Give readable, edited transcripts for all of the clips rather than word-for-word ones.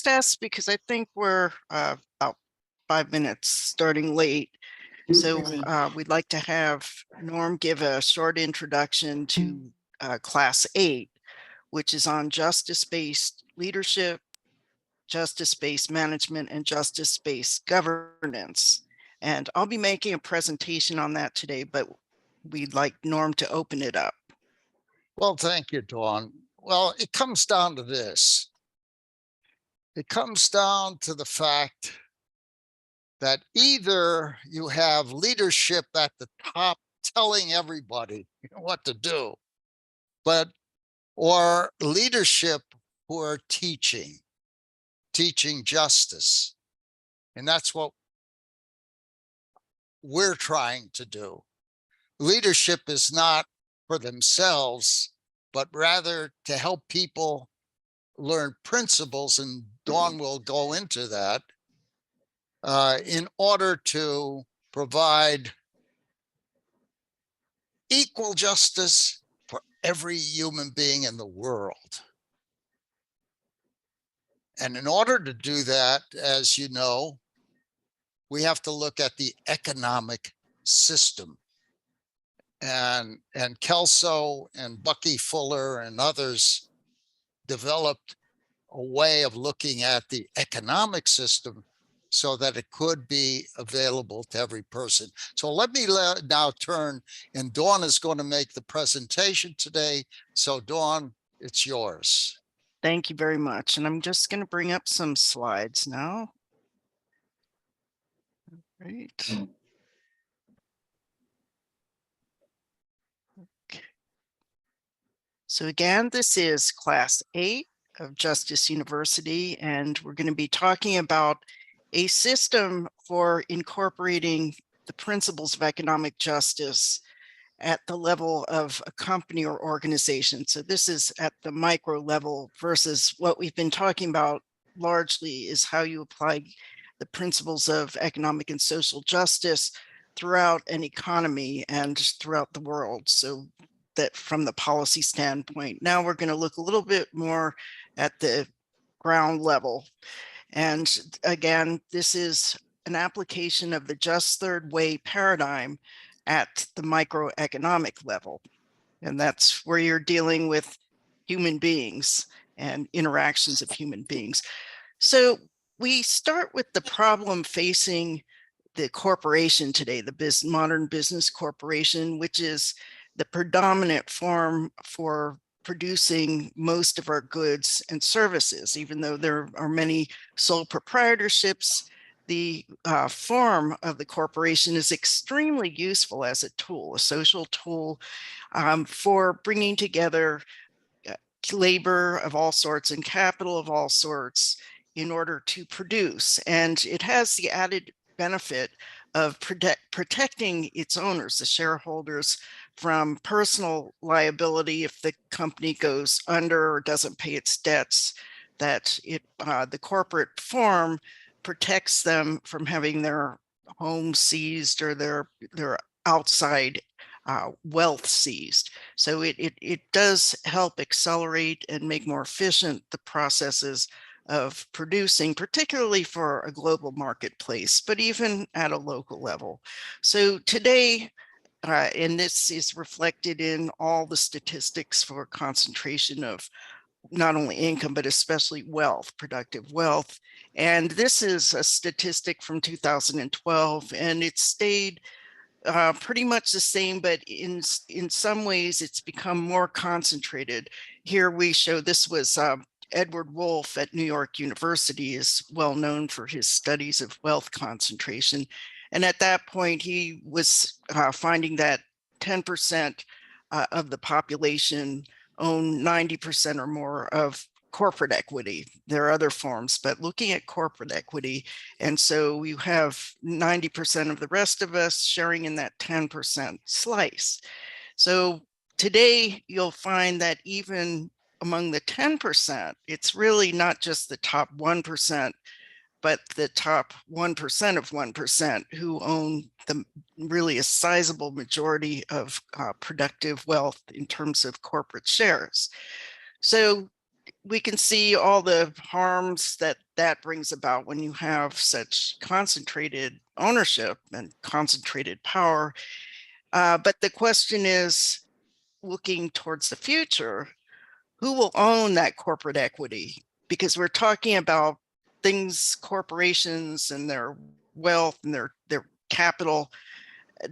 fast because I think we're about 5 minutes starting late. So we'd like to have Norm give a short introduction to Class 8, which is on justice-based leadership, justice-based management, and justice-based governance. And I'll be making a presentation on that today, but we'd like Norm to open it up. Well, thank you, Dawn. Well, it comes down to this. It comes down to the fact that either you have leadership at the top telling everybody what to do, or leadership who are teaching justice. And that's what we're trying to do. Leadership is not for themselves, but rather to help people learn principles, and Dawn will go into that, in order to provide equal justice for every human being in the world. And in order to do that, as you know, we have to look at the economic system. And Kelso and Bucky Fuller and others developed a way of looking at the economic system so that it could be available to every person. So let me now turn, and Dawn is going to make the presentation today. So Dawn, it's yours. Thank you very much. And I'm just going to bring up some slides now. Great. Okay. So again, this is Class 8 of Justice University, and we're going to be talking about a system for incorporating the principles of economic justice at the level of a company or organization. So this is at the micro level versus what we've been talking about largely is how you apply the principles of economic and social justice throughout an economy and throughout the world. So that from the policy standpoint. Now we're going to look a little bit more at the ground level. And again, this is an application of the just third way paradigm at the microeconomic level. And that's where you're dealing with human beings and interactions of human beings. So we start with the problem facing the corporation today, the modern business corporation, which is the predominant form for producing most of our goods and services. Even though there are many sole proprietorships, the form of the corporation is extremely useful as a tool, a social tool, for bringing together labor of all sorts and capital of all sorts in order to produce. And it has the added benefit of protecting its owners, the shareholders, from personal liability if the company goes under or doesn't pay its debts, that the corporate form protects them from having their home seized or their outside wealth seized. So it does help accelerate and make more efficient the processes of producing, particularly for a global marketplace, but even at a local level. So today, and this is reflected in all the statistics for concentration of not only income, but especially wealth, productive wealth. And this is a statistic from 2012, and it stayed pretty much the same, but in some ways it's become more concentrated. Here we show, this was Edward Wolff at New York University, is well known for his studies of wealth concentration. And at that point, he was finding that 10% of the population own 90% or more of corporate equity. There are other forms, but looking at corporate equity. And so you have 90% of the rest of us sharing in that 10% slice. So today you'll find that even among the 10%, it's really not just the top 1%, but the top 1% of 1% who own really a sizable majority of productive wealth in terms of corporate shares. So we can see all the harms that that brings about when you have such concentrated ownership and concentrated power. But the question is, looking towards the future, who will own that corporate equity? Because we're talking about things, corporations and their wealth and their capital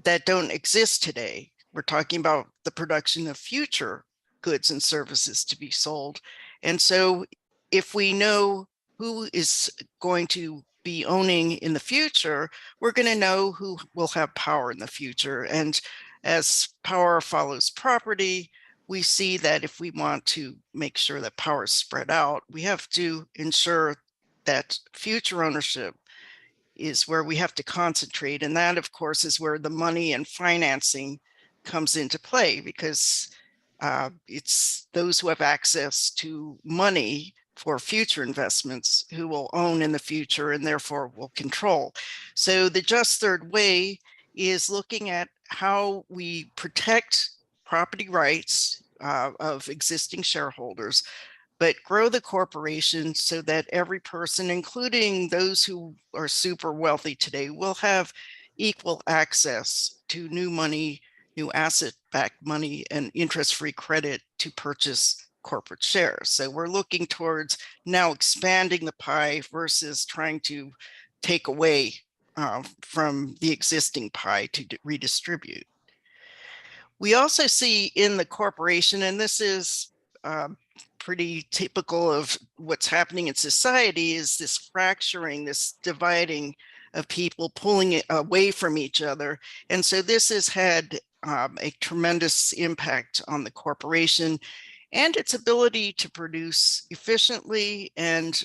that don't exist today. We're talking about the production of future goods and services to be sold. And so if we know who is going to be owning in the future, we're going to know who will have power in the future. And as power follows property, we see that if we want to make sure that power is spread out, we have to ensure that future ownership is where we have to concentrate. And that, of course, is where the money and financing comes into play, because it's those who have access to money for future investments who will own in the future and therefore will control. So the just third way is looking at how we protect property rights of existing shareholders, but grow the corporation so that every person, including those who are super wealthy today, will have equal access to new money, new asset-backed money, and interest-free credit to purchase corporate shares. So we're looking towards now expanding the pie versus trying to take away from the existing pie to redistribute. We also see in the corporation, and this is pretty typical of what's happening in society, is this fracturing, this dividing of people, pulling it away from each other. And so this has had a tremendous impact on the corporation and its ability to produce efficiently and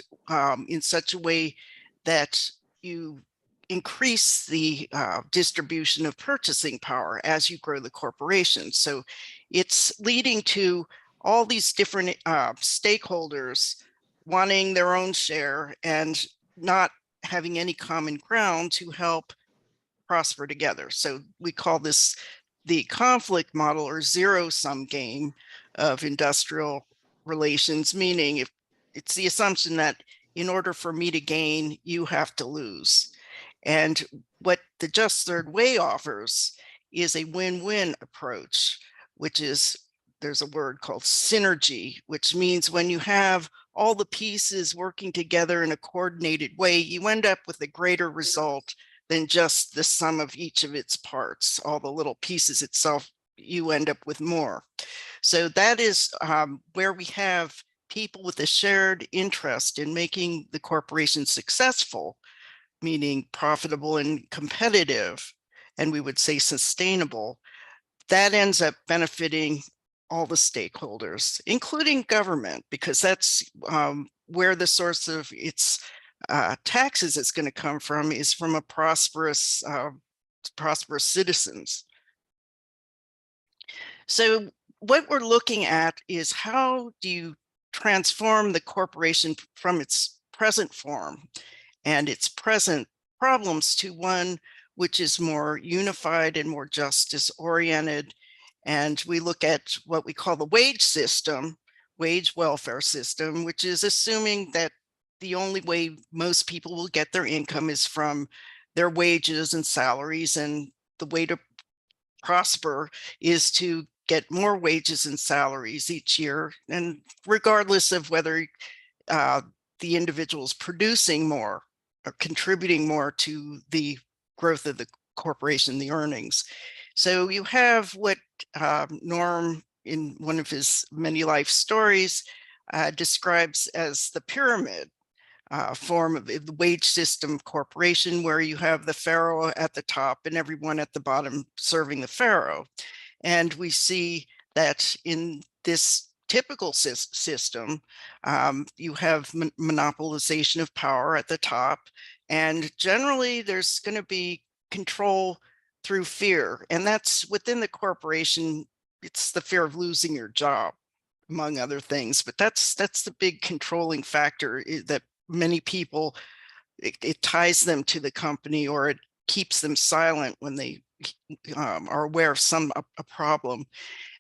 in such a way that you increase the distribution of purchasing power as you grow the corporation. So it's leading to all these different stakeholders wanting their own share and not having any common ground to help prosper together. So we call this the conflict model or zero-sum game of industrial relations, meaning if it's the assumption that in order for me to gain, you have to lose. And what the just third way offers is a win-win approach, which is, there's a word called synergy, which means when you have all the pieces working together in a coordinated way, you end up with a greater result than just the sum of each of its parts. All the little pieces itself, you end up with more. So that is where we have people with a shared interest in making the corporation successful, meaning profitable and competitive, and we would say sustainable. That ends up benefiting all the stakeholders, including government, because that's where the source of its taxes is going to come from, is from a prosperous citizens. So what we're looking at is how do you transform the corporation from its present form and its present problems to one which is more unified and more justice oriented. And we look at what we call the wage system, wage welfare system, which is assuming that the only way most people will get their income is from their wages and salaries. And the way to prosper is to get more wages and salaries each year. And regardless of whether the individual's producing more or contributing more to the growth of the corporation, the earnings. So you have what Norm, in one of his many life stories, describes as the pyramid form of the wage system corporation, where you have the pharaoh at the top and everyone at the bottom serving the pharaoh. And we see that in this typical system, you have monopolization of power at the top, and generally there's going to be control through fear, and that's within the corporation. It's the fear of losing your job, among other things, but that's the big controlling factor that many people, it ties them to the company, or it keeps them silent when they are aware of a problem.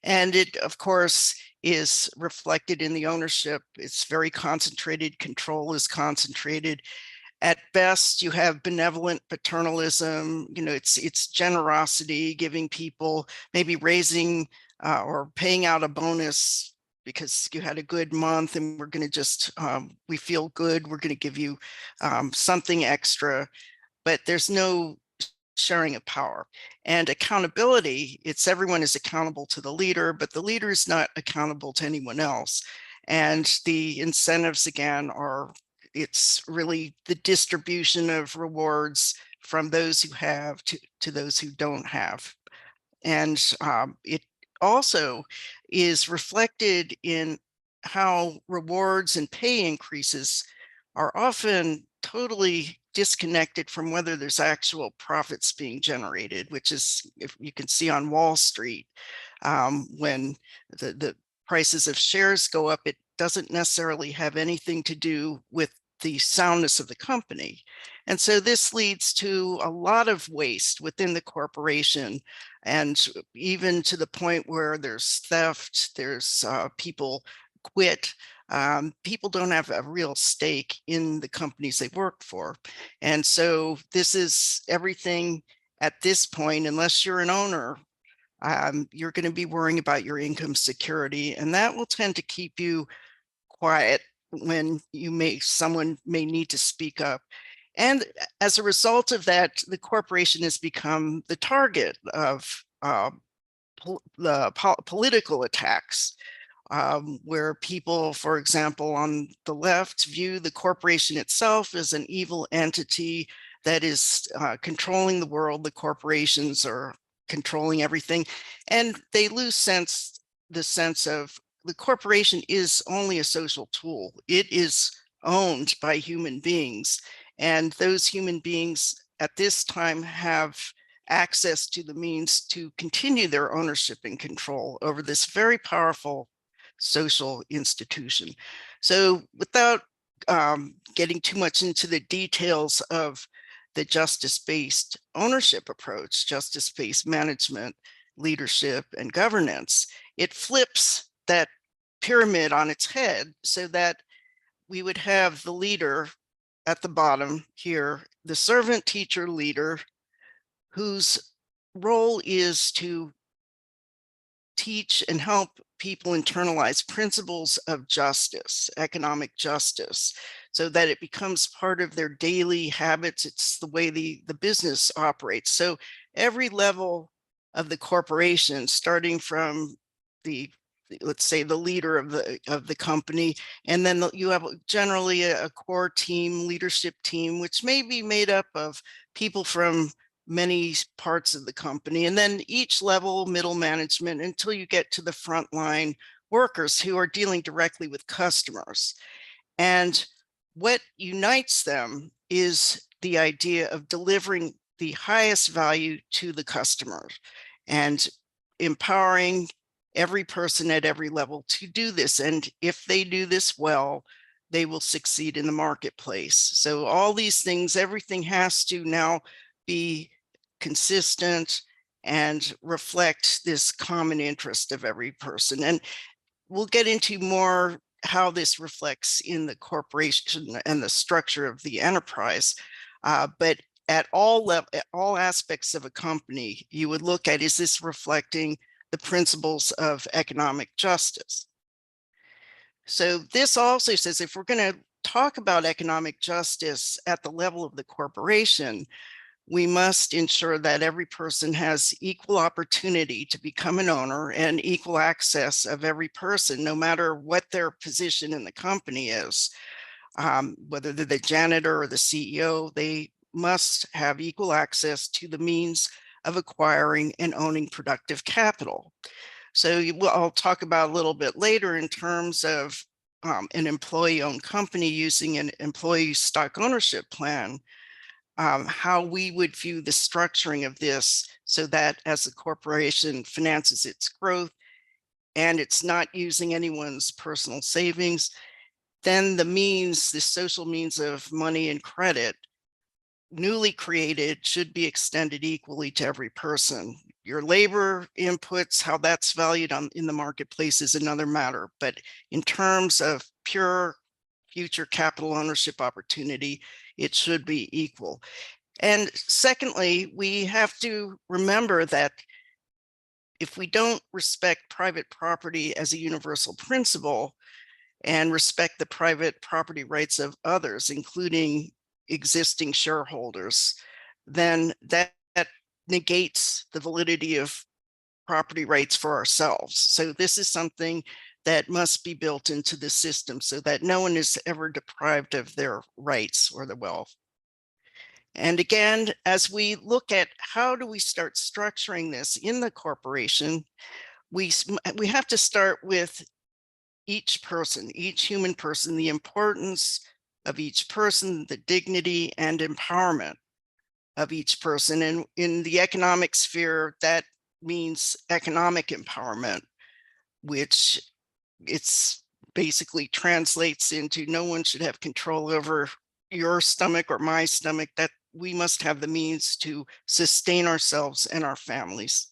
And it, of course, is reflected in the ownership. It's very concentrated, control is concentrated. At best, you have benevolent paternalism, it's generosity, giving people, maybe raising or paying out a bonus because you had a good month and we're going to just, we feel good, we're going to give you something extra, but there's no sharing of power. And accountability, it's everyone is accountable to the leader, but the leader is not accountable to anyone else. And the incentives, again, are, it's really the distribution of rewards from those who have to those who don't have. And it also is reflected in how rewards and pay increases are often totally disconnected from whether there's actual profits being generated, which is, if you can see on Wall Street, when the prices of shares go up, it doesn't necessarily have anything to do with the soundness of the company. And so this leads to a lot of waste within the corporation, and even to the point where there's theft, there's people quit. People don't have a real stake in the companies they work for. And so this is everything at this point, unless you're an owner, you're going to be worrying about your income security, and that will tend to keep you quiet when someone may need to speak up. And as a result of that, the corporation has become the target of political attacks, where people, for example, on the left view the corporation itself as an evil entity that is controlling the world. The corporations are controlling everything, and they lose the sense of the corporation is only a social tool. It is owned by human beings, and those human beings at this time have access to the means to continue their ownership and control over this very powerful social institution. So without getting too much into the details of the justice-based ownership approach, justice-based management, leadership, and governance, it flips that pyramid on its head so that we would have the leader at the bottom here, the servant teacher leader, whose role is to teach and help people internalize principles of justice, economic justice, so that it becomes part of their daily habits. It's the way the business operates. So every level of the corporation, starting from the, let's say, the leader of the company, and then you have generally a core team, leadership team, which may be made up of people from many parts of the company, and then each level, middle management, until you get to the frontline workers who are dealing directly with customers. And what unites them is the idea of delivering the highest value to the customer and empowering every person at every level to do this. And if they do this well, they will succeed in the marketplace. So all these things, everything has to now be consistent and reflect this common interest of every person. And we'll get into more how this reflects in the corporation and the structure of the enterprise. But at all aspects of a company, you would look at, is this reflecting the principles of economic justice? So this also says, if we're going to talk about economic justice at the level of the corporation, we must ensure that every person has equal opportunity to become an owner and equal access of every person, no matter what their position in the company is. Whether they're the janitor or the CEO, they must have equal access to the means of acquiring and owning productive capital. So I'll talk about a little bit later in terms of an employee-owned company using an employee stock ownership plan, how we would view the structuring of this, so that as the corporation finances its growth and it's not using anyone's personal savings, then the social means of money and credit newly created should be extended equally to every person. Your labor inputs, how that's valued in the marketplace is another matter. But in terms of pure future capital ownership opportunity, it should be equal. And secondly, we have to remember that if we don't respect private property as a universal principle and respect the private property rights of others, including existing shareholders, then that negates the validity of property rights for ourselves. So this is something that must be built into the system so that no one is ever deprived of their rights or the wealth. And again, as we look at how do we start structuring this in the corporation, we have to start with each person, each human person, the importance of each person, the dignity and empowerment of each person. And in the economic sphere, that means economic empowerment, which it's basically translates into no one should have control over your stomach or my stomach, that we must have the means to sustain ourselves and our families.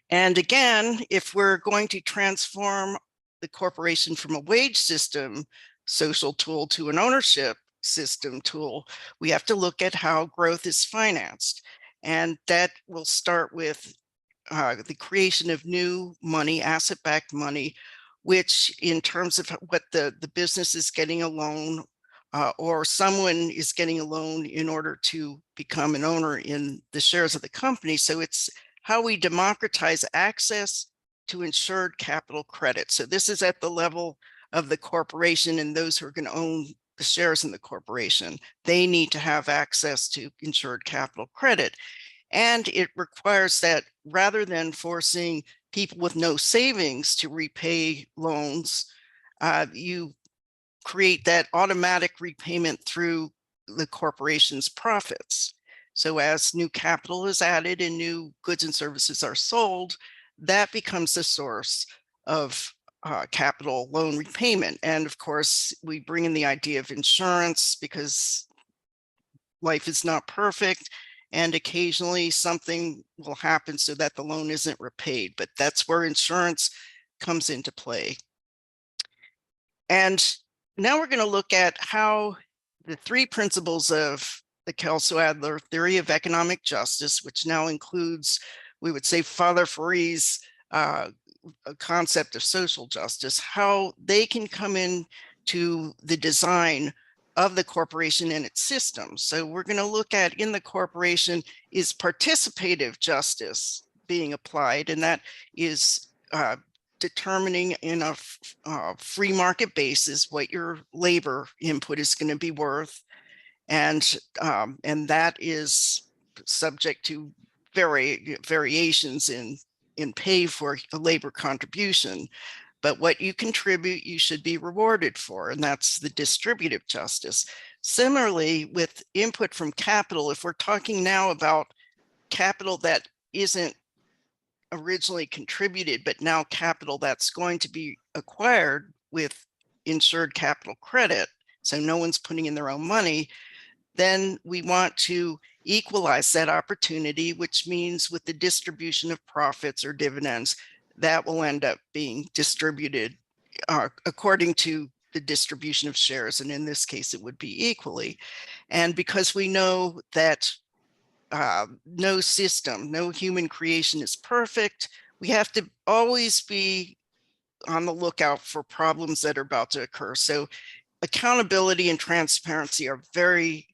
And again, if we're going to transform the corporation from a wage system social tool to an ownership system tool, we have to look at how growth is financed. And that will start with the creation of new money, asset-backed money, which in terms of what the business is getting a loan or someone is getting a loan in order to become an owner in the shares of the company. So it's how we democratize access to insured capital credit. So this is at the level of the corporation and those who are going to own the shares in the corporation. They need to have access to insured capital credit. And it requires that rather than forcing people with no savings to repay loans, you create that automatic repayment through the corporation's profits. So as new capital is added and new goods and services are sold, that becomes the source of capital loan repayment. And of course, we bring in the idea of insurance because life is not perfect. And occasionally something will happen so that the loan isn't repaid, but that's where insurance comes into play. And now we're going to look at how the three principles of the Kelso-Adler theory of economic justice, which now includes, we would say, Father Foury's concept of social justice, how they can come in to the design of the corporation and its systems. So we're going to look at in the corporation, is participative justice being applied? And that is determining in a free market basis what your labor input is going to be worth. And that is subject to variations in pay for a labor contribution. But what you contribute, you should be rewarded for, and that's the distributive justice. Similarly, with input from capital, if we're talking now about capital that isn't originally contributed, but now capital that's going to be acquired with insured capital credit, so no one's putting in their own money, then we want to equalize that opportunity, which means with the distribution of profits or dividends, that will end up being distributed according to the distribution of shares. And in this case, it would be equally. And because we know that no system, no human creation is perfect, we have to always be on the lookout for problems that are about to occur. So accountability and transparency are very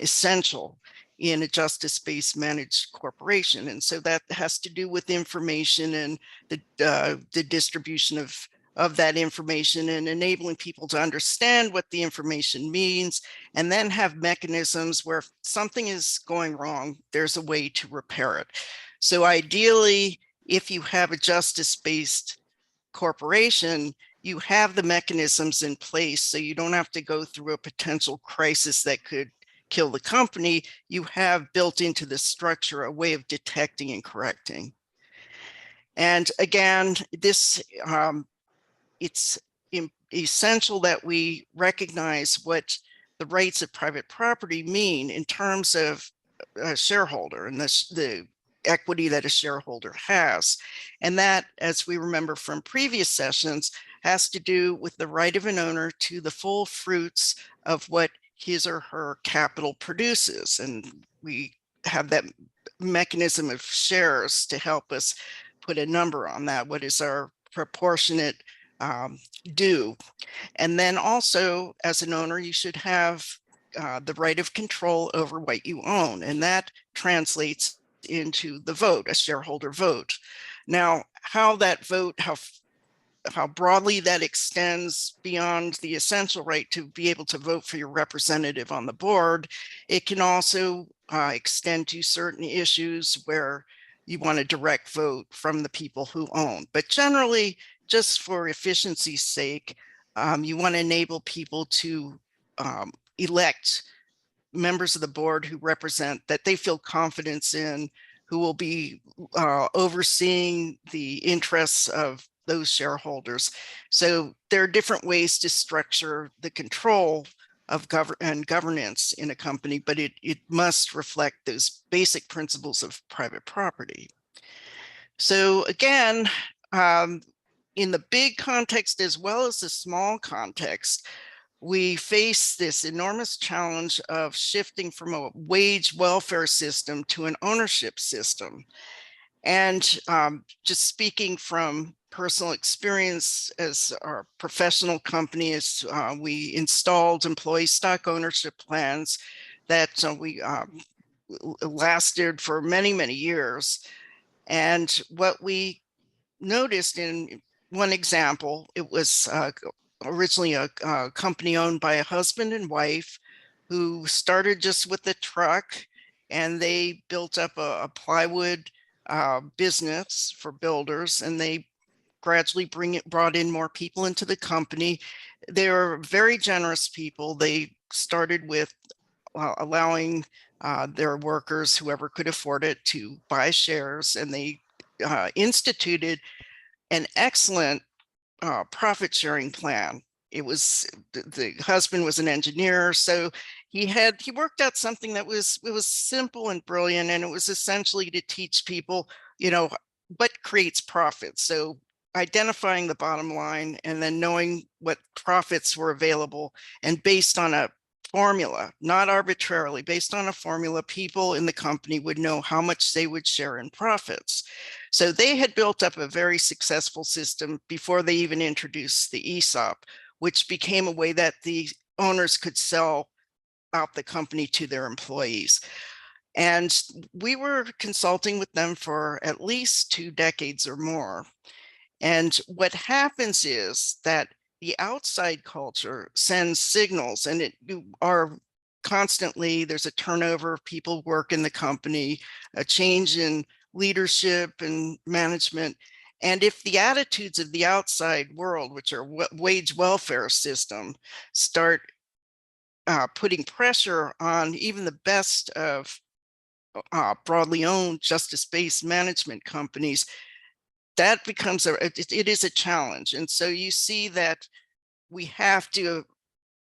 essential in a justice-based managed corporation. And so that has to do with information and the distribution of that information and enabling people to understand what the information means, and then have mechanisms where if something is going wrong, there's a way to repair it. So ideally, if you have a justice-based corporation, you have the mechanisms in place so you don't have to go through a potential crisis that could kill the company. You have built into the structure a way of detecting and correcting. And again, this it's essential that we recognize what the rights of private property mean in terms of a shareholder and the equity that a shareholder has. And that, as we remember from previous sessions, has to do with the right of an owner to the full fruits of what his or her capital produces. And we have that mechanism of shares to help us put a number on that. What is our proportionate due? And then also, as an owner, you should have the right of control over what you own. And that translates into the vote, a shareholder vote. Now, how that vote, how broadly that extends beyond the essential right to be able to vote for your representative on the board, it can also extend to certain issues where you want a direct vote from the people who own. But generally, just for efficiency's sake, you want to enable people to elect members of the board who represent, that they feel confidence in, who will be overseeing the interests of those shareholders. So there are different ways to structure the control of governance in a company, but it must reflect those basic principles of private property. So again, in the big context as well as the small context, we face this enormous challenge of shifting from a wage welfare system to an ownership system. And just speaking from personal experience, as our professional company, as we installed employee stock ownership plans that we lasted for many, many years. And what we noticed in one example, it was originally a company owned by a husband and wife who started just with a truck, and they built up a plywood business for builders, and they gradually brought in more people into the company. They were very generous people. They started with allowing their workers, whoever could afford it, to buy shares, and they instituted an excellent profit sharing plan. It was the husband was an engineer, so he worked out something that was simple and brilliant, and it was essentially to teach people, what creates profits. So identifying the bottom line and then knowing what profits were available, and based on a formula, not arbitrarily, based on a formula, people in the company would know how much they would share in profits. So they had built up a very successful system before they even introduced the ESOP, which became a way that the owners could sell out the company to their employees. And we were consulting with them for at least 2 decades or more. And what happens is that the outside culture sends signals, and you are constantly, there's a turnover of people work in the company, a change in leadership and management. And if the attitudes of the outside world, which are wage welfare system, start putting pressure on even the best of broadly owned justice-based management companies, that becomes it is a challenge. And so you see that we have to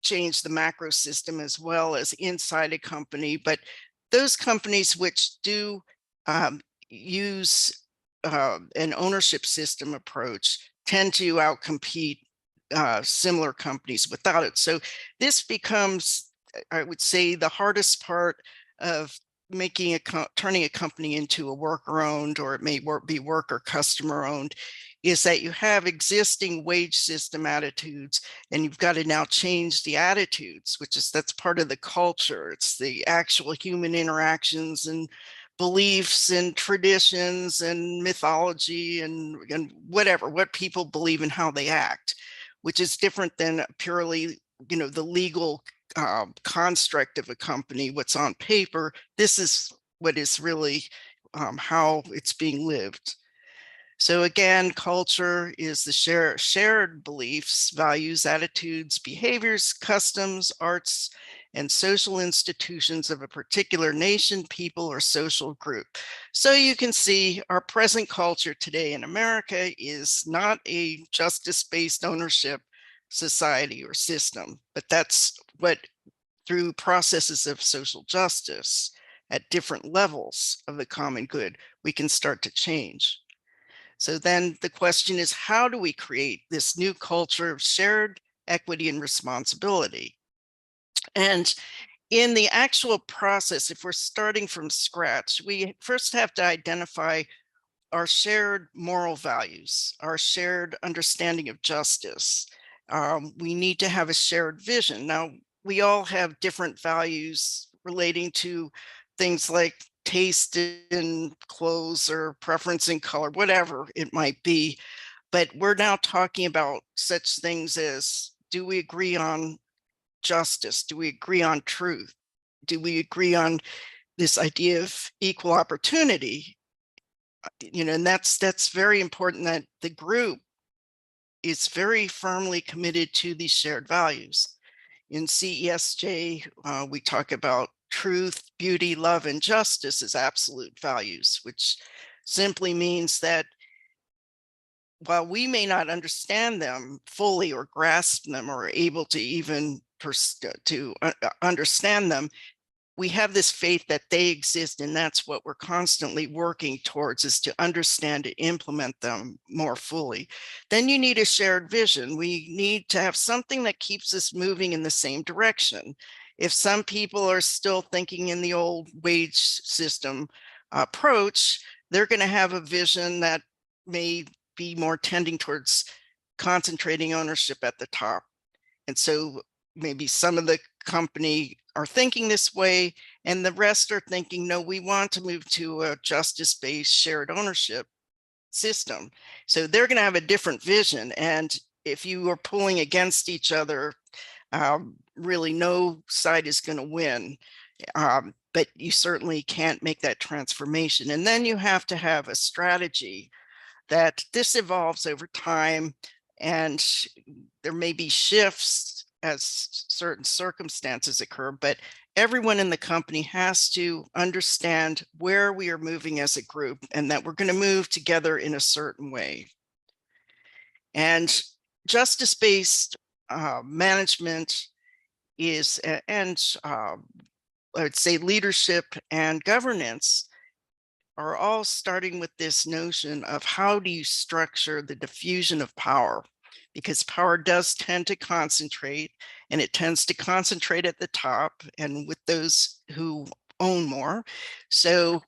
change the macro system as well as inside a company. But those companies which do use an ownership system approach tend to outcompete similar companies without it. So this becomes, I would say, the hardest part of turning a company into a worker owned, or it may be worker customer owned, is that you have existing wage system attitudes, and you've got to now change the attitudes, that's part of the culture. It's the actual human interactions and beliefs and traditions and mythology and whatever, what people believe and how they act, which is different than purely, the legal construct of a company, what's on paper. This is what is really how it's being lived. So again, culture is the shared beliefs, values, attitudes, behaviors, customs, arts, and social institutions of a particular nation, people, or social group. So you can see our present culture today in America is not a justice-based ownership society or system, but that's what through processes of social justice at different levels of the common good, we can start to change. So then the question is, how do we create this new culture of shared equity and responsibility? And in the actual process, if we're starting from scratch, we first have to identify our shared moral values, our shared understanding of justice. We need to have a shared vision. Now, we all have different values relating to things like taste in clothes or preference in color, whatever it might be. But we're now talking about such things as, do we agree on justice? Do we agree on truth? Do we agree on this idea of equal opportunity? And that's very important, that the group is very firmly committed to these shared values. In CESJ, we talk about truth, beauty, love, and justice as absolute values, which simply means that while we may not understand them fully or grasp them or able to even understand them, we have this faith that they exist, and that's what we're constantly working towards, is to understand and implement them more fully. Then you need a shared vision. We need to have something that keeps us moving in the same direction. If some people are still thinking in the old wage system approach, they're going to have a vision that may be more tending towards concentrating ownership at the top. And so maybe some of the company are thinking this way, and the rest are thinking, no, we want to move to a justice-based shared ownership system. So they're going to have a different vision. And if you are pulling against each other, really no side is going to win. But you certainly can't make that transformation. And then you have to have a strategy that this evolves over time, and there may be shifts as certain circumstances occur, but everyone in the company has to understand where we are moving as a group, and that we're going to move together in a certain way. And justice-based management is, and I would say leadership and governance are all starting with this notion of, how do you structure the diffusion of power? Because power does tend to concentrate, and it tends to concentrate at the top and with those who own more. So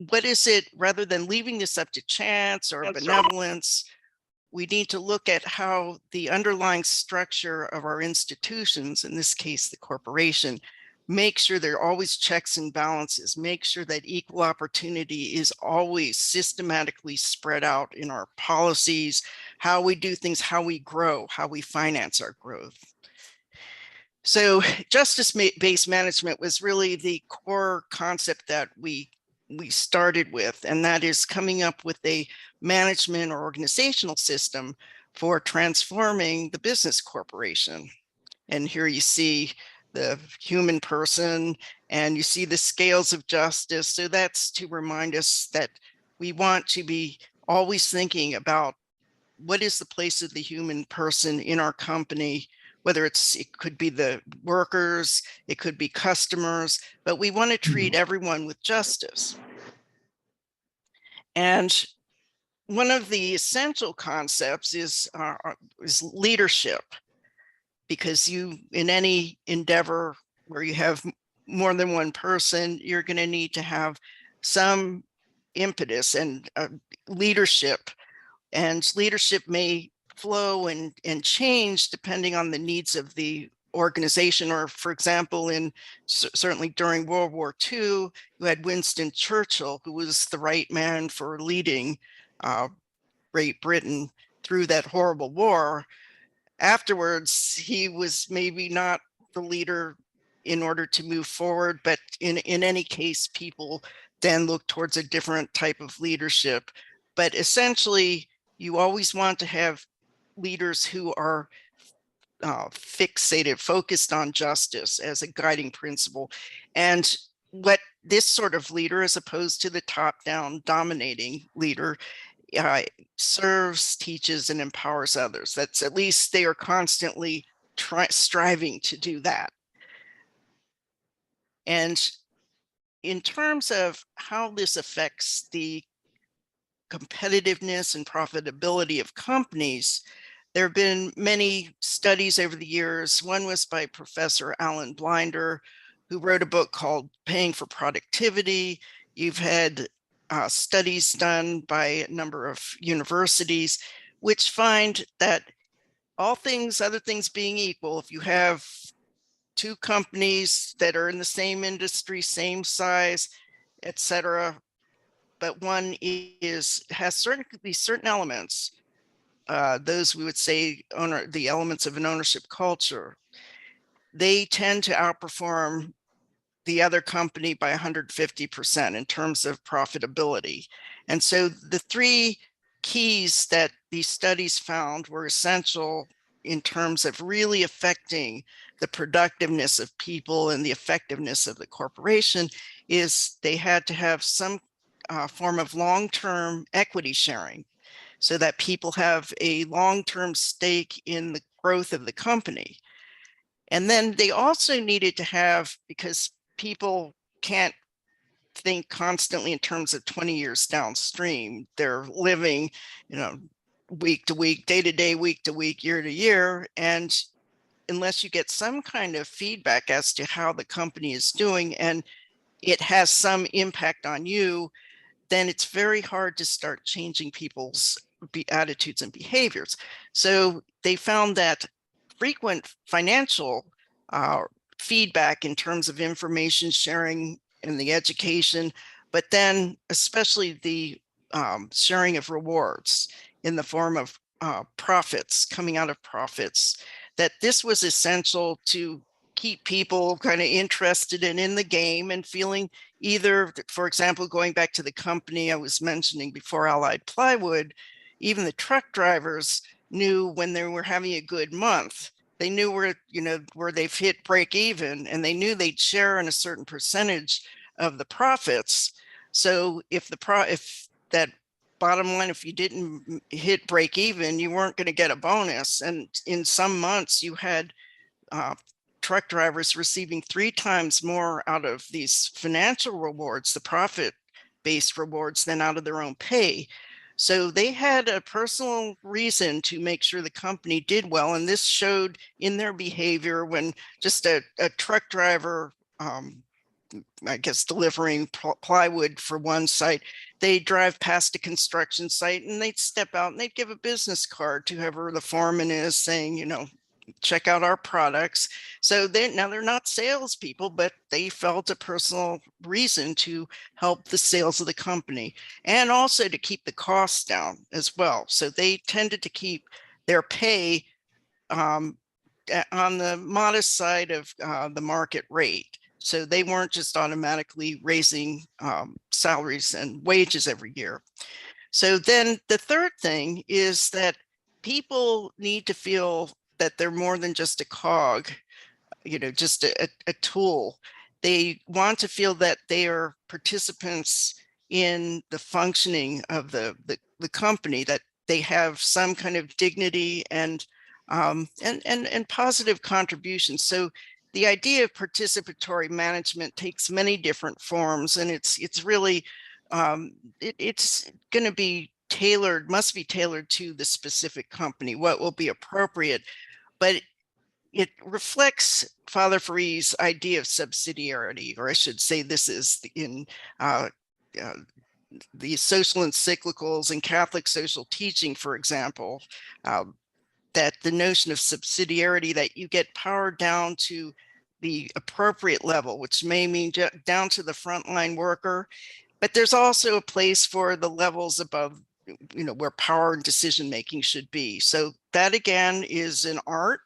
what is it, rather than leaving this up to chance or benevolence, we need to look at how the underlying structure of our institutions, in this case, the corporation, make sure there are always checks and balances, make sure that equal opportunity is always systematically spread out in our policies, how we do things, how we grow, how we finance our growth. So justice-based management was really the core concept that we started with, and that is coming up with a management or organizational system for transforming the business corporation. And here you see the human person, and you see the scales of justice. So that's to remind us that we want to be always thinking about, what is the place of the human person in our company, whether it could be the workers, it could be customers, but we want to treat everyone with justice. And one of the essential concepts is leadership, because in any endeavor where you have more than one person, you're going to need to have some impetus and leadership. And leadership may flow and change depending on the needs of the organization. Or, for example, certainly during World War II, you had Winston Churchill, who was the right man for leading Great Britain through that horrible war. Afterwards, he was maybe not the leader in order to move forward, but in any case, people then look towards a different type of leadership. But essentially, you always want to have leaders who are fixated, focused on justice as a guiding principle. And what this sort of leader, as opposed to the top-down dominating leader, serves, teaches, and empowers others. That's, at least they are constantly striving to do that. And in terms of how this affects the competitiveness and profitability of companies, there have been many studies over the years. One was by Professor Alan Blinder, who wrote a book called Paying for Productivity. You've had studies done by a number of universities, which find that other things being equal, if you have two companies that are in the same industry, same size, etc., but one has certain elements, those we would say the elements of an ownership culture, they tend to outperform the other company by 150% in terms of profitability. And so the three keys that these studies found were essential in terms of really affecting the productiveness of people and the effectiveness of the corporation is they had to have some form of long-term equity sharing so that people have a long-term stake in the growth of the company. And then they also needed to have, because people can't think constantly in terms of 20 years downstream, they're living, week to week, day to day, week to week, year to year. And unless you get some kind of feedback as to how the company is doing and it has some impact on you, then it's very hard to start changing people's attitudes and behaviors. So they found that frequent financial uh, feedback in terms of information sharing and the education, but then especially the sharing of rewards in the form of profits, coming out of profits, that this was essential to keep people kind of interested and in the game and feeling either, for example, going back to the company I was mentioning before, Allied Plywood, even the truck drivers knew when they were having a good month. They knew where they've hit break even, and they knew they'd share in a certain percentage of the profits. So if that bottom line, if you didn't hit break even, you weren't going to get a bonus. And in some months, you had truck drivers receiving 3 times more out of these financial rewards, the profit-based rewards, than out of their own pay. So they had a personal reason to make sure the company did well. And this showed in their behavior when just a truck driver, I guess, delivering plywood for one site, they drive past a construction site and they'd step out and they'd give a business card to whoever the foreman is saying, check out our products. So they're not salespeople, but they felt a personal reason to help the sales of the company and also to keep the costs down as well. So they tended to keep their pay on the modest side of the market rate. So they weren't just automatically raising salaries and wages every year. So then the third thing is that people need to feel that they're more than just a cog, just a tool. They want to feel that they are participants in the functioning of the company, that they have some kind of dignity and positive contributions. So the idea of participatory management takes many different forms, and it's really it's going to be must be tailored to the specific company, what will be appropriate. But it reflects Father Faree's idea of subsidiarity, or I should say this is in uh, uh, the social encyclicals and Catholic social teaching, for example, that the notion of subsidiarity, that you get power down to the appropriate level, which may mean down to the frontline worker, but there's also a place for the levels above, where power and decision making should be. So that again is an art,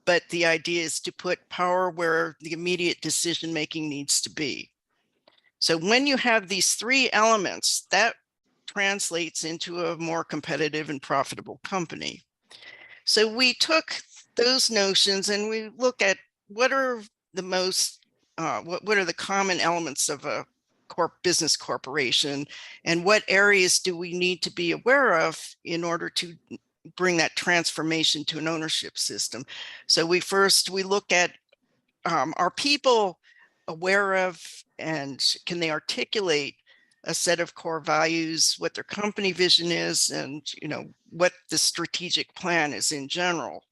but the idea is to put power where the immediate decision making needs to be. So when you have these 3 elements, that translates into a more competitive and profitable company. So we took those notions and we look at what are the most, what are the common elements of a business corporation, and what areas do we need to be aware of in order to bring that transformation to an ownership system. So we look at, are people aware of, and can they articulate a set of core values, what their company vision is, and what the strategic plan is in general.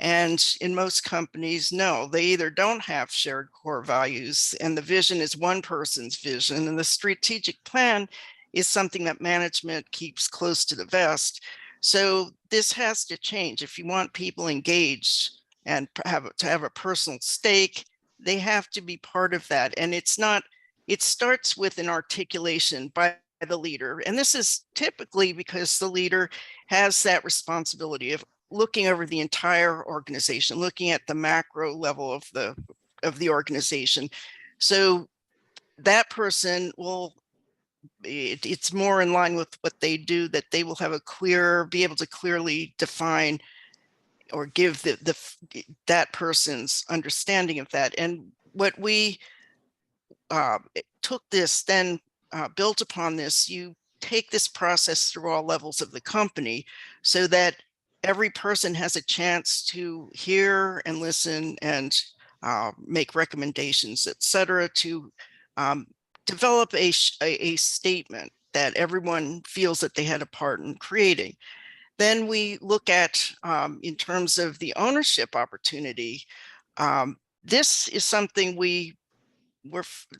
And in most companies, no, they either don't have shared core values and the vision is one person's vision and the strategic plan is something that management keeps close to the vest. So this has to change. If you want people engaged and to have a personal stake, they have to be part of that. And it starts with an articulation by the leader. And this is typically because the leader has that responsibility of looking over the entire organization, looking at the macro level of the organization. So that person will, it's more in line with what they do, that they will have be able to clearly define or give that person's understanding of that. And what we took this, then built upon this, you take this process through all levels of the company so that every person has a chance to hear and listen and make recommendations, etc., to develop a statement that everyone feels that they had a part in creating. Then we look at, in terms of the ownership opportunity, this is something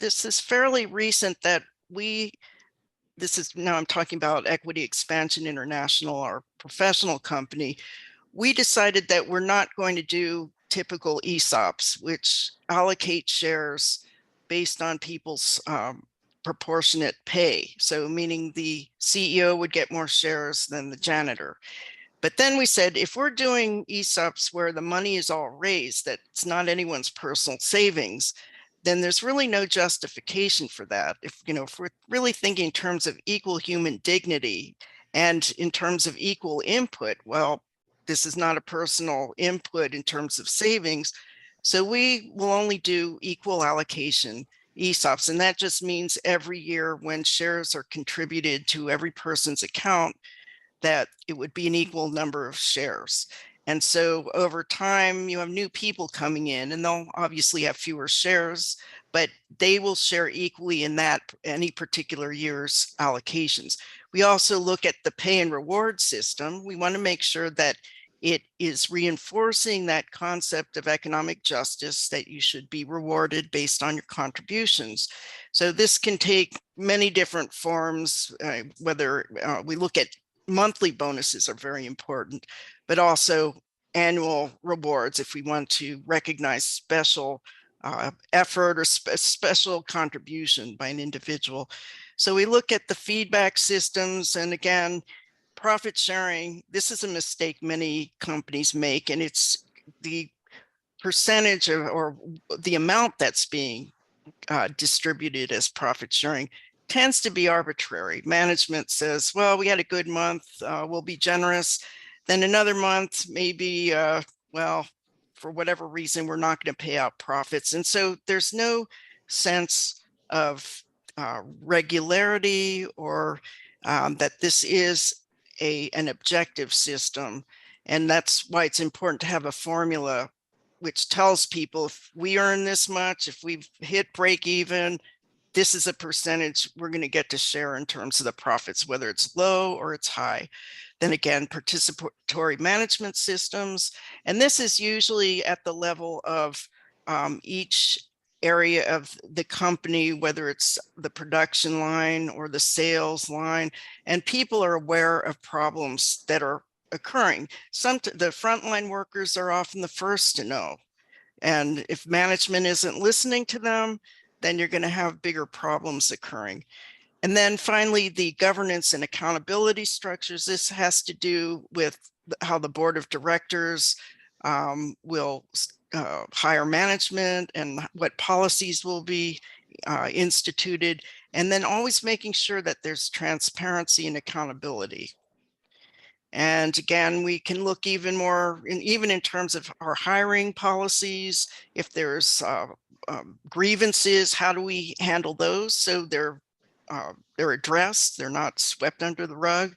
this is fairly recent that now I'm talking about Equity Expansion International, our professional company. We decided that we're not going to do typical ESOPs, which allocate shares based on people's proportionate pay. So meaning the CEO would get more shares than the janitor. But then we said, if we're doing ESOPs where the money is all raised, that it's not anyone's personal savings, then there's really no justification for that. If we're really thinking in terms of equal human dignity and in terms of equal input, well, this is not a personal input in terms of savings. So we will only do equal allocation ESOPs. And that just means every year when shares are contributed to every person's account, that it would be an equal number of shares. And so over time, you have new people coming in and they'll obviously have fewer shares, but they will share equally in that any particular year's allocations. We also look at the pay and reward system. We want to make sure that it is reinforcing that concept of economic justice, that you should be rewarded based on your contributions. So this can take many different forms, whether we look at monthly bonuses are very important, but also annual rewards if we want to recognize special effort or special contribution by an individual. So we look at the feedback systems, and again, profit sharing. This is a mistake many companies make, and it's the percentage or the amount that's being distributed as profit sharing tends to be arbitrary. Management says, well, we had a good month, we'll be generous. Then another month, maybe, well, for whatever reason, we're not going to pay out profits. And so there's no sense of regularity or that this is an objective system. And that's why it's important to have a formula which tells people, if we earn this much, if we've hit break even, this is a percentage we're going to get to share in terms of the profits, whether it's low or it's high. Then again, participatory management systems. And this is usually at the level of each area of the company, whether it's the production line or the sales line, and people are aware of problems that are occurring. The frontline workers are often the first to know. And if management isn't listening to them, then you're going to have bigger problems occurring. And then finally, the governance and accountability structures. This has to do with how the board of directors will hire management and what policies will be instituted. And then always making sure that there's transparency and accountability. And again, we can look even more, even in terms of our hiring policies. If there's grievances, how do we handle those so they're addressed, they're not swept under the rug?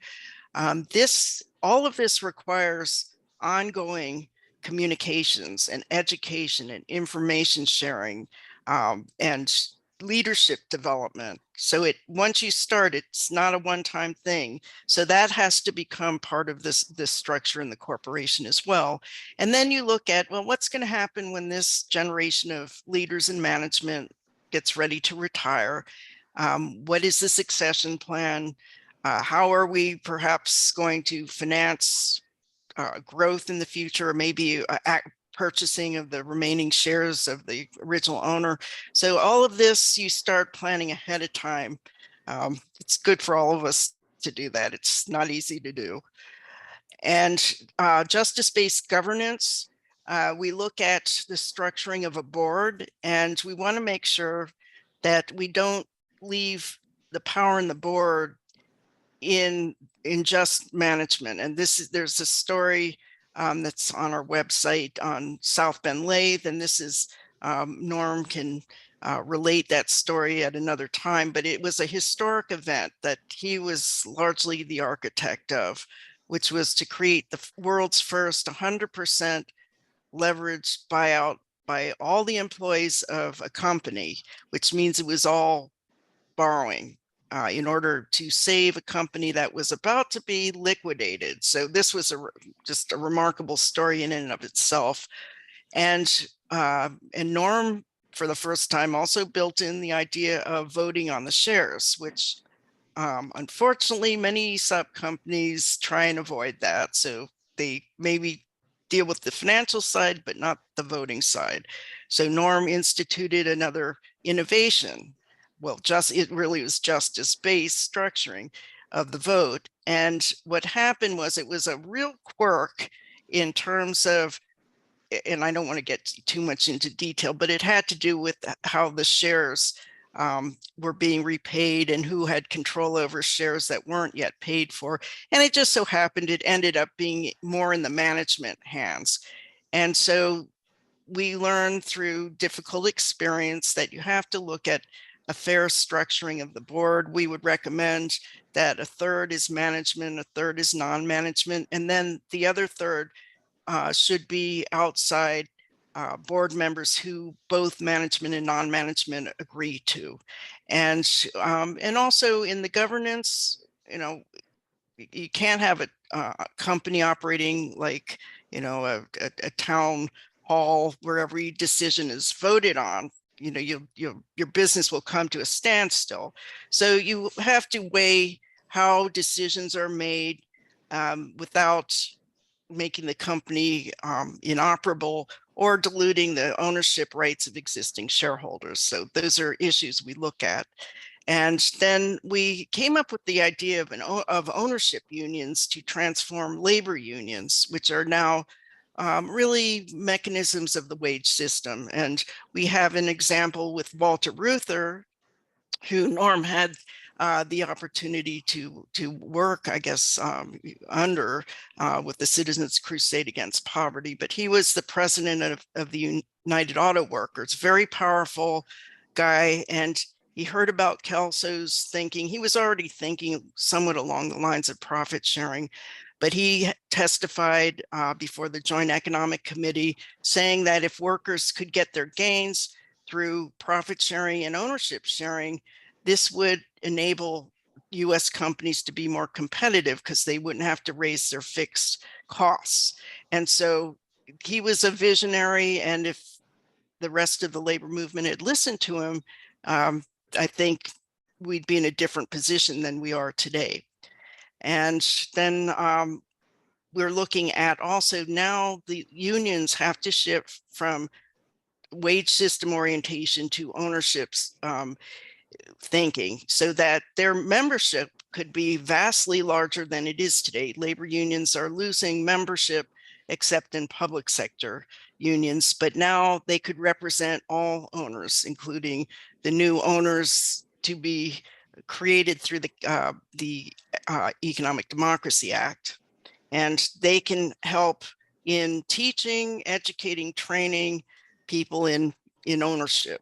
All of this requires ongoing communications and education and information sharing and leadership development. So once you start, it's not a one-time thing. So that has to become part of this structure in the corporation as well. And then you look at, well, what's going to happen when this generation of leaders in management gets ready to retire? What is the succession plan? How are we perhaps going to finance growth in the future, or maybe purchasing of the remaining shares of the original owner? So all of this, you start planning ahead of time. It's good for all of us to do that. It's not easy to do. And justice-based governance, we look at the structuring of a board, and we want to make sure that we don't leave the power in the board in just management. And there's a story that's on our website on South Bend Lathe, and this is Norm can relate that story at another time, but it was a historic event that he was largely the architect of, which was to create the world's first 100% leveraged buyout by all the employees of a company, which means it was all borrowing in order to save a company that was about to be liquidated. So this was just a remarkable story in and of itself. And Norm, for the first time, also built in the idea of voting on the shares, which unfortunately many sub companies try and avoid that. So they maybe deal with the financial side, but not the voting side. So Norm instituted another innovation. Well, it really was justice-based structuring of the vote. And what happened was, it was a real quirk in terms of, and I don't want to get too much into detail, but it had to do with how the shares were being repaid and who had control over shares that weren't yet paid for. And it just so happened it ended up being more in the management hands. And so we learned through difficult experience that you have to look at a fair structuring of the board. We would recommend that a third is management, a third is non-management, and then the other third should be outside board members who both management and non-management agree to. And also in the governance, you can't have a company operating like, a town hall where every decision is voted on. Your business will come to a standstill. So you have to weigh how decisions are made without making the company inoperable or diluting the ownership rights of existing shareholders. So those are issues we look at. And then we came up with the idea of ownership unions to transform labor unions, which are now really mechanisms of the wage system. And we have an example with Walter Reuther, who Norm had the opportunity to work, I guess, under with the Citizens Crusade Against Poverty. But he was the president of the United Auto Workers, very powerful guy. And he heard about Kelso's thinking. He was already thinking somewhat along the lines of profit sharing, but he testified before the Joint Economic Committee saying that if workers could get their gains through profit sharing and ownership sharing, this would enable US companies to be more competitive because they wouldn't have to raise their fixed costs. And so he was a visionary, and if the rest of the labor movement had listened to him, I think we'd be in a different position than we are today. And then we're looking at also now the unions have to shift from wage system orientation to ownerships thinking, so that their membership could be vastly larger than it is today. Labor unions are losing membership except in public sector unions, but now they could represent all owners, including the new owners to be created through the Economic Democracy Act. And they can help in teaching, educating, training people in ownership.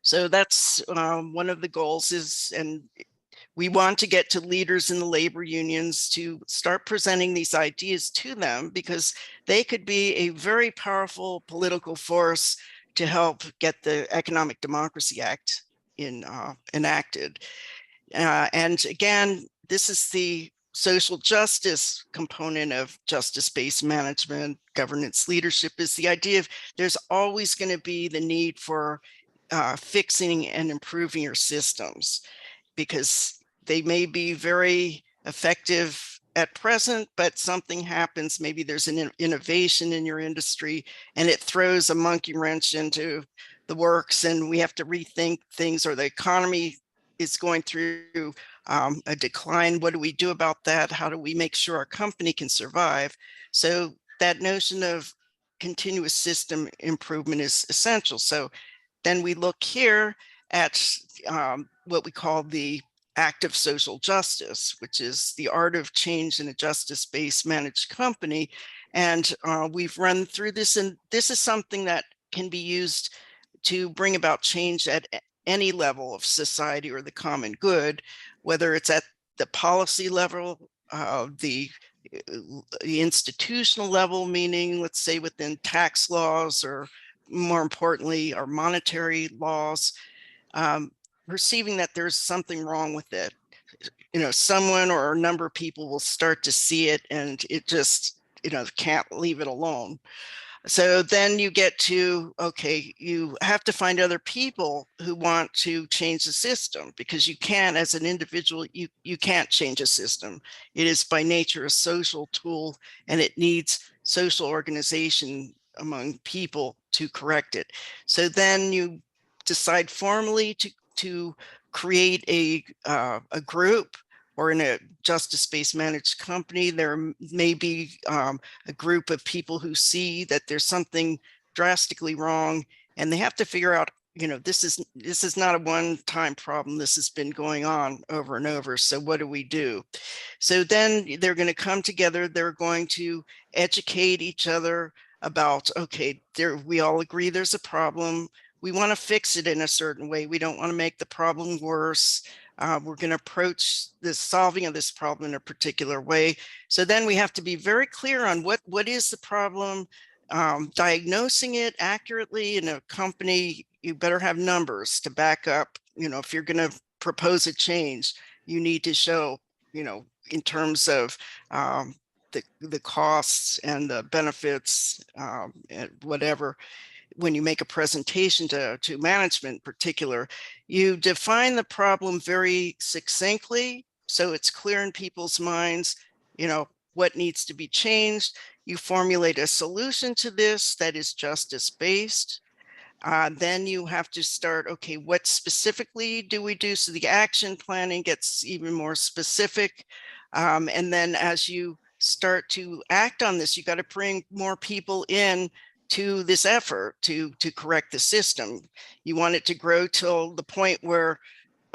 So that's one of the goals is, and we want to get to leaders in the labor unions to start presenting these ideas to them, because they could be a very powerful political force to help get the Economic Democracy Act enacted. And again, this is the social justice component of justice-based management. Governance leadership is the idea of there's always going to be the need for fixing and improving your systems, because they may be very effective at present, but something happens. Maybe there's an innovation in your industry and it throws a monkey wrench into the works, and we have to rethink things, or the economy is going through a decline. What do we do about that? How do we make sure our company can survive? So that notion of continuous system improvement is essential. So then we look here at what we call the active social justice, which is the art of change in a justice-based managed company. And we've run through this, and this is something that can be used to bring about change at any level of society or the common good, whether it's at the policy level, the institutional level, meaning, let's say, within tax laws, or more importantly, our monetary laws, perceiving that there's something wrong with it. Someone or a number of people will start to see it, and it just, can't leave it alone. So then you get to, okay, you have to find other people who want to change the system, because you can't, as an individual, you can't change a system. It is by nature a social tool, and it needs social organization among people to correct it. So then you decide formally to create a group, or in a justice-based managed company, there may be a group of people who see that there's something drastically wrong, and they have to figure out, this is not a one-time problem. This has been going on over and over. So what do we do? So then they're going to come together. They're going to educate each other about, okay, we all agree there's a problem. We want to fix it in a certain way. We don't want to make the problem worse. We're going to approach the solving of this problem in a particular way. So then we have to be very clear on what is the problem, diagnosing it accurately. In a company, you better have numbers to back up. If you're going to propose a change, you need to show, in terms of the costs and the benefits, and whatever. When you make a presentation to management in particular, you define the problem very succinctly, so it's clear in people's minds, what needs to be changed. You formulate a solution to this that is justice-based. Then you have to start, okay, what specifically do we do? So the action planning gets even more specific. And then as you start to act on this, you got to bring more people in to this effort to correct the system. You want it to grow till the point where,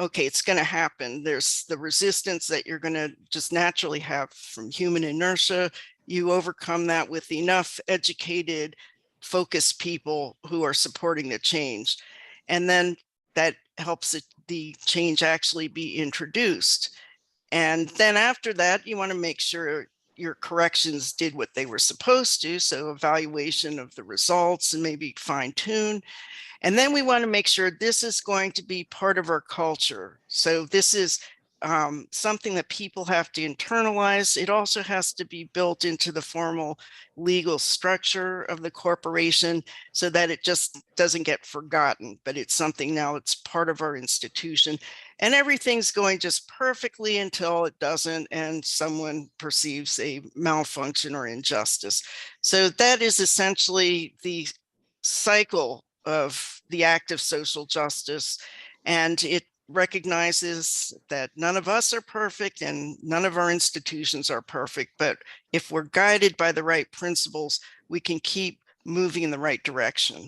okay, it's going to happen. There's the resistance that you're going to just naturally have from human inertia. You overcome that with enough educated, focused people who are supporting the change. And then that helps the change actually be introduced. And then after that, you want to make sure your corrections did what they were supposed to. So evaluation of the results and maybe fine tune. And then we want to make sure this is going to be part of our culture. So this is something that people have to internalize. It also has to be built into the formal legal structure of the corporation, so that it just doesn't get forgotten, but it's something now that's part of our institution. And everything's going just perfectly until it doesn't, and someone perceives a malfunction or injustice. So that is essentially the cycle of the active social justice, and it recognizes that none of us are perfect and none of our institutions are perfect, but if we're guided by the right principles, we can keep moving in the right direction.